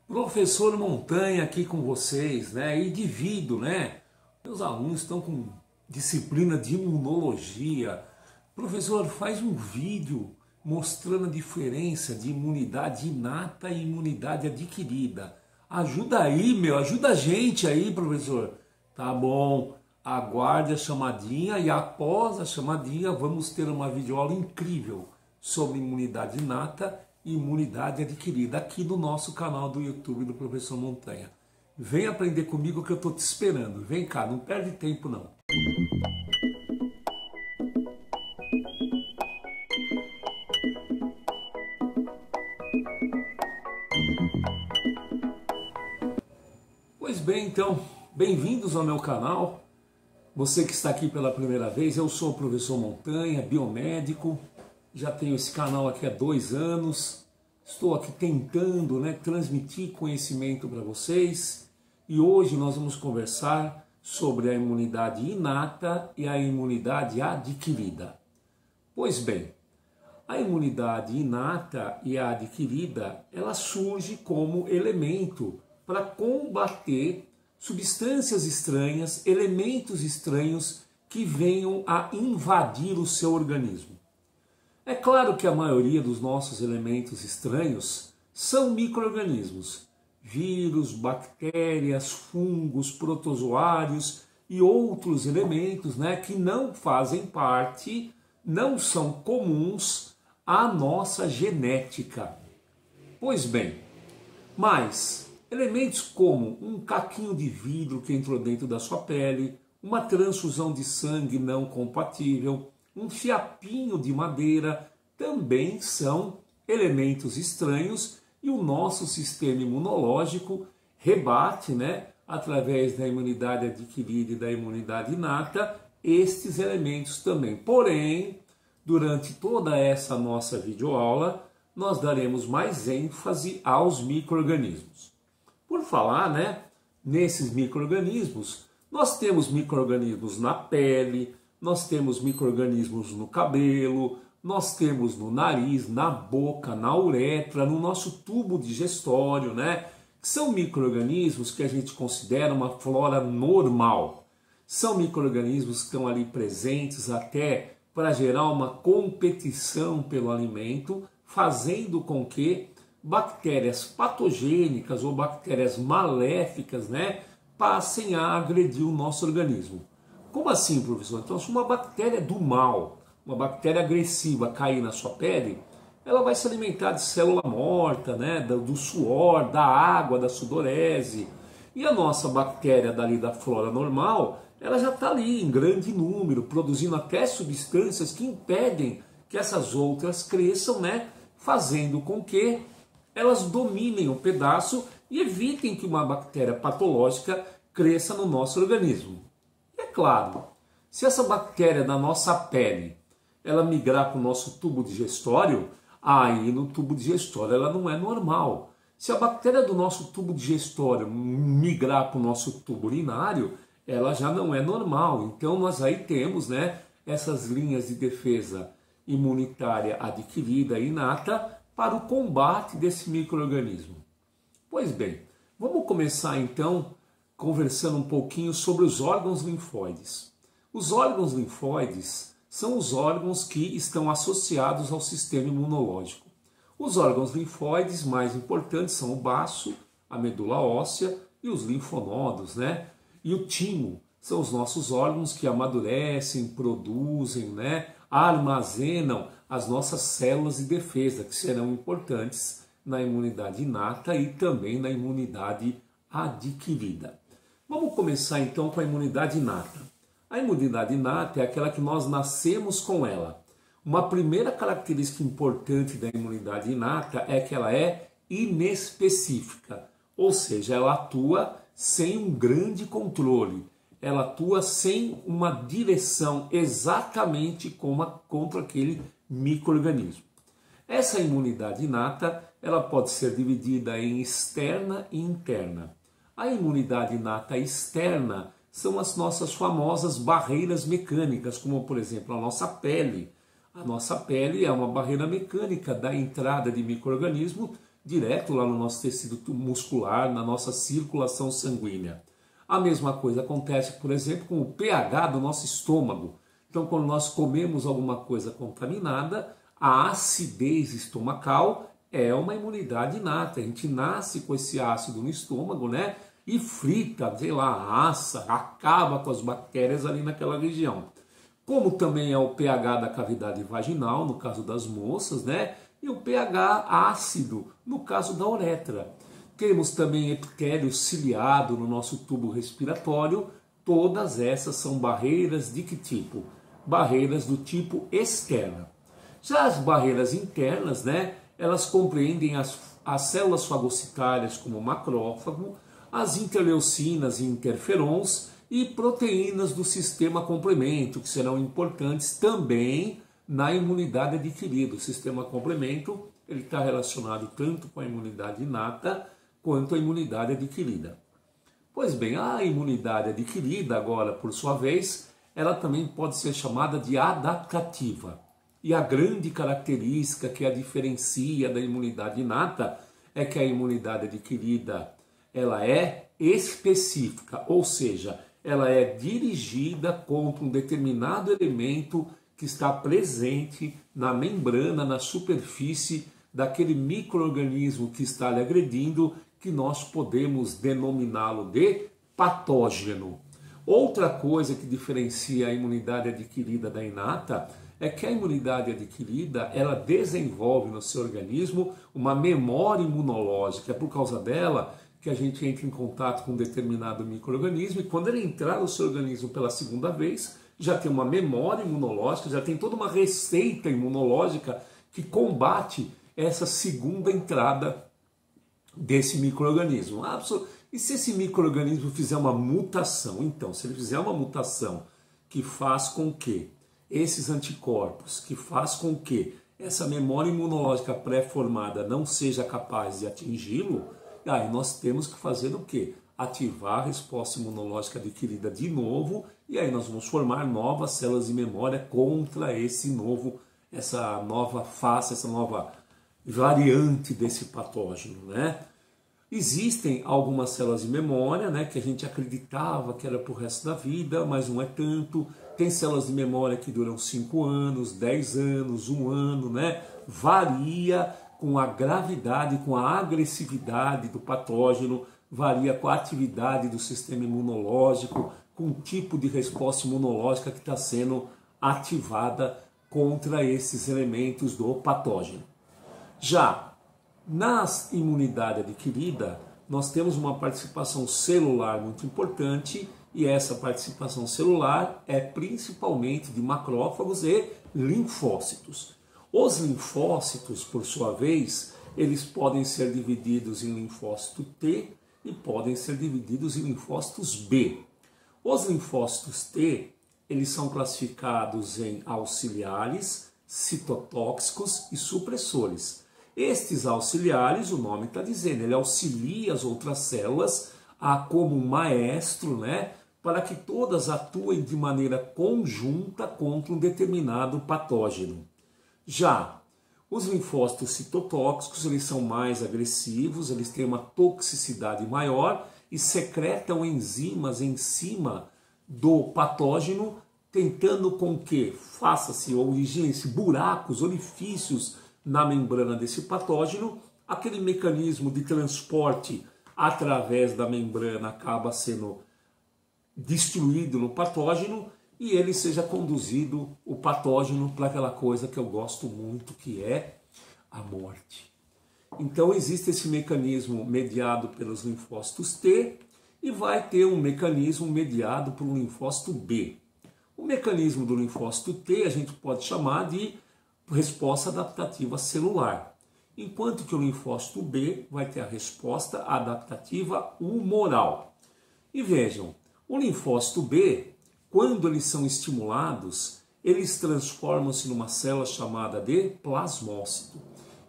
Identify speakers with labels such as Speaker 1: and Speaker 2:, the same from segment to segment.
Speaker 1: Professor Montanha aqui com vocês, né? E divido, né? Meus alunos estão com disciplina de imunologia. Professor, faz um vídeo mostrando a diferença de imunidade inata e imunidade adquirida. Ajuda aí, ajuda a gente aí, professor. Tá bom, aguarde a chamadinha e após a chamadinha vamos ter uma videoaula incrível sobre imunidade inata e imunidade adquirida aqui no nosso canal do YouTube do Professor Montanha. Vem aprender comigo que eu estou te esperando. Vem cá, não perde tempo não. Pois bem, então, bem-vindos ao meu canal. Você que está aqui pela primeira vez, eu sou o Professor Montanha, biomédico. Já tenho esse canal aqui há 2 anos. Estou aqui tentando, transmitir conhecimento para vocês. E hoje nós vamos conversar sobre a imunidade inata e a imunidade adquirida. Pois bem, a imunidade inata e a adquirida, ela surge como elemento para combater substâncias estranhas, elementos estranhos que venham a invadir o seu organismo. É claro que a maioria dos nossos elementos estranhos são micro-organismos, vírus, bactérias, fungos, protozoários e outros elementos, que não fazem parte, não são comuns à nossa genética. Pois bem, mas elementos como um caquinho de vidro que entrou dentro da sua pele, uma transfusão de sangue não compatível, um fiapinho de madeira, também são elementos estranhos e o nosso sistema imunológico rebate, através da imunidade adquirida e da imunidade inata, estes elementos também. Porém, durante toda essa nossa videoaula, nós daremos mais ênfase aos micro-organismos. Por falar, nesses micro-organismos, nós temos micro-organismos na pele, nós temos micro-organismos no cabelo, nós temos no nariz, na boca, na uretra, no nosso tubo digestório, que são micro-organismos que a gente considera uma flora normal. São micro-organismos que estão ali presentes até para gerar uma competição pelo alimento, fazendo com que bactérias patogênicas ou bactérias maléficas, passem a agredir o nosso organismo. Como assim, professor? Então, se uma bactéria do mal, uma bactéria agressiva cair na sua pele, ela vai se alimentar de célula morta, do suor, da água, da sudorese. E a nossa bactéria dali da flora normal, ela já está ali em grande número, produzindo até substâncias que impedem que essas outras cresçam, fazendo com que elas dominem o pedaço e evitem que uma bactéria patológica cresça no nosso organismo. É claro, se essa bactéria da nossa pele ela migrar para o nosso tubo digestório, aí no tubo digestório ela não é normal. Se a bactéria do nosso tubo digestório migrar para o nosso tubo urinário, ela já não é normal. Então nós aí temos essas linhas de defesa imunitária adquirida e inata para o combate desse micro-organismo. Pois bem, vamos começar então conversando um pouquinho sobre os órgãos linfóides. Os órgãos linfóides são os órgãos que estão associados ao sistema imunológico. Os órgãos linfóides mais importantes são o baço, a medula óssea e os linfonodos, E o timo são os nossos órgãos que amadurecem, produzem, armazenam as nossas células de defesa, que serão importantes na imunidade inata e também na imunidade adquirida. Vamos começar então com a imunidade inata. A imunidade inata é aquela que nós nascemos com ela. Uma primeira característica importante da imunidade inata é que ela é inespecífica, ou seja, ela atua sem um grande controle, ela atua sem uma direção exatamente contra aquele micro-organismo. Essa imunidade inata ela pode ser dividida em externa e interna. A imunidade inata externa são as nossas famosas barreiras mecânicas, como por exemplo a nossa pele. A nossa pele é uma barreira mecânica da entrada de micro-organismo direto lá no nosso tecido muscular, na nossa circulação sanguínea. A mesma coisa acontece, por exemplo, com o pH do nosso estômago. Então, quando nós comemos alguma coisa contaminada, a acidez estomacal é uma imunidade inata. A gente nasce com esse ácido no estômago, né? E frita, sei lá, assa, acaba com as bactérias ali naquela região. Como também é o pH da cavidade vaginal, no caso das moças, né? E o pH ácido, no caso da uretra. Temos também epitélio ciliado no nosso tubo respiratório. Todas essas são barreiras de que tipo? Barreiras do tipo externa. Já as barreiras internas, né? Elas compreendem as células fagocitárias como o macrófago, as interleucinas e interferons e proteínas do sistema complemento, que serão importantes também na imunidade adquirida. O sistema complemento ele está relacionado tanto com a imunidade inata quanto a imunidade adquirida. Pois bem, a imunidade adquirida agora, por sua vez, ela também pode ser chamada de adaptativa. E a grande característica que a diferencia da imunidade inata é que a imunidade adquirida ela é específica, ou seja, ela é dirigida contra um determinado elemento que está presente na membrana, na superfície daquele micro-organismo que está lhe agredindo, que nós podemos denominá-lo de patógeno. Outra coisa que diferencia a imunidade adquirida da inata é que a imunidade adquirida ela desenvolve no seu organismo uma memória imunológica. É por causa dela que a gente entra em contato com um determinado micro-organismo e quando ele entrar no seu organismo pela segunda vez, já tem uma memória imunológica, já tem toda uma receita imunológica que combate essa segunda entrada desse micro-organismo. E se esse micro-organismo fizer uma mutação? Então, se ele fizer uma mutação que faz com que esses anticorpos, que faz com que essa memória imunológica pré-formada não seja capaz de atingi-lo, aí nós temos que fazer o quê? Ativar a resposta imunológica adquirida de novo, e aí nós vamos formar novas células de memória contra essa nova face, essa nova variante desse patógeno, né? Existem algumas células de memória, né, que a gente acreditava que era para o resto da vida, mas não é tanto. Tem células de memória que duram 5 anos, 10 anos, 1 ano, né? Varia com a gravidade, com a agressividade do patógeno, varia com a atividade do sistema imunológico, com o tipo de resposta imunológica que está sendo ativada contra esses elementos do patógeno. Já na imunidade adquirida, nós temos uma participação celular muito importante e essa participação celular é principalmente de macrófagos e linfócitos. Os linfócitos, por sua vez, eles podem ser divididos em linfócito T e podem ser divididos em linfócitos B. Os linfócitos T, eles são classificados em auxiliares, citotóxicos e supressores. Estes auxiliares, o nome está dizendo, ele auxilia as outras células como um maestro, né, para que todas atuem de maneira conjunta contra um determinado patógeno. Já os linfócitos citotóxicos, eles são mais agressivos, eles têm uma toxicidade maior e secretam enzimas em cima do patógeno, tentando com que faça-se ou origine-se buracos, orifícios na membrana desse patógeno. Aquele mecanismo de transporte através da membrana acaba sendo destruído no patógeno e ele seja conduzido, o patógeno, para aquela coisa que eu gosto muito, que é a morte. Então existe esse mecanismo mediado pelos linfócitos T e vai ter um mecanismo mediado por um linfócito B. O mecanismo do linfócito T a gente pode chamar de resposta adaptativa celular, enquanto que o linfócito B vai ter a resposta adaptativa humoral. E vejam, o linfócito B, quando eles são estimulados, eles transformam-se numa célula chamada de plasmócito.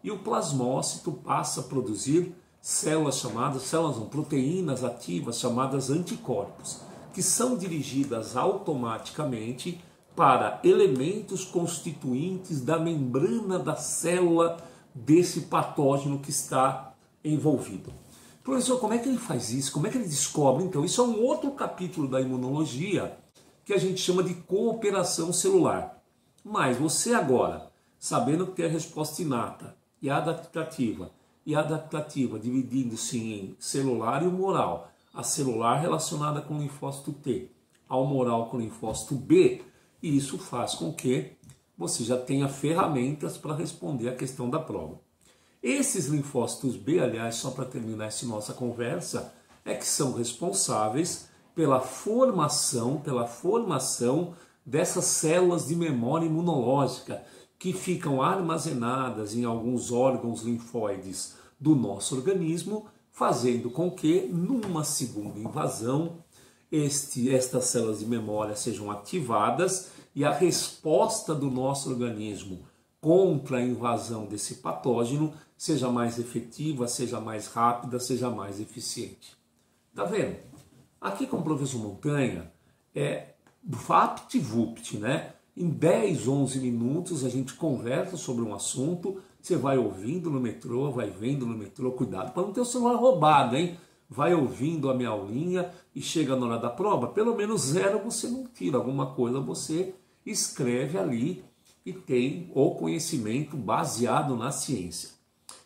Speaker 1: E o plasmócito passa a produzir proteínas ativas chamadas anticorpos, que são dirigidas automaticamente para elementos constituintes da membrana da célula desse patógeno que está envolvido. Professor, como é que ele faz isso? Como é que ele descobre? Então, isso é um outro capítulo da imunologia que a gente chama de cooperação celular. Mas você agora, sabendo que tem a resposta inata e adaptativa dividindo-se em celular e humoral, a celular relacionada com o linfócito T, a humoral com o linfócito B, e isso faz com que você já tenha ferramentas para responder a questão da prova. Esses linfócitos B, aliás, só para terminar essa nossa conversa, é que são responsáveis pela formação dessas células de memória imunológica que ficam armazenadas em alguns órgãos linfóides do nosso organismo, fazendo com que, numa segunda invasão, estas células de memória sejam ativadas e a resposta do nosso organismo contra a invasão desse patógeno seja mais efetiva, seja mais rápida, seja mais eficiente. Tá vendo? Aqui com o professor Montanha é vapt-vupt, né? Em 10, 11 minutos a gente conversa sobre um assunto, você vai ouvindo no metrô, vai vendo no metrô, cuidado para não ter o celular roubado, hein? Vai ouvindo a minha aulinha e chega na hora da prova, pelo menos 0 você não tira, alguma coisa você escreve ali e tem o conhecimento baseado na ciência.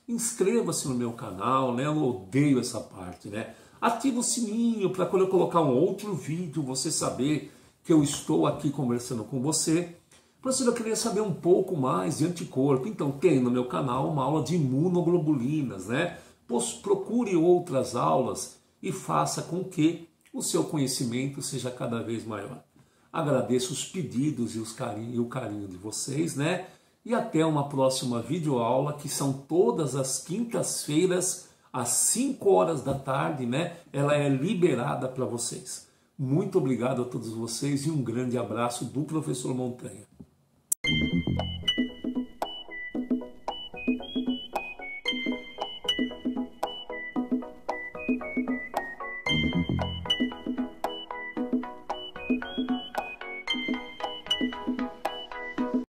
Speaker 1: Inscreva-se no meu canal, né? Eu odeio essa parte, né? Ativa o sininho para quando eu colocar um outro vídeo você saber que eu estou aqui conversando com você. Professor, eu queria saber um pouco mais de anticorpo. Então tem no meu canal uma aula de imunoglobulinas, né? Procure outras aulas e faça com que o seu conhecimento seja cada vez maior. Agradeço os pedidos e o carinho de vocês, né? E até uma próxima videoaula, que são todas as quintas-feiras, às 5 horas da tarde, né? Ela é liberada para vocês. Muito obrigado a todos vocês e um grande abraço do professor Montanha.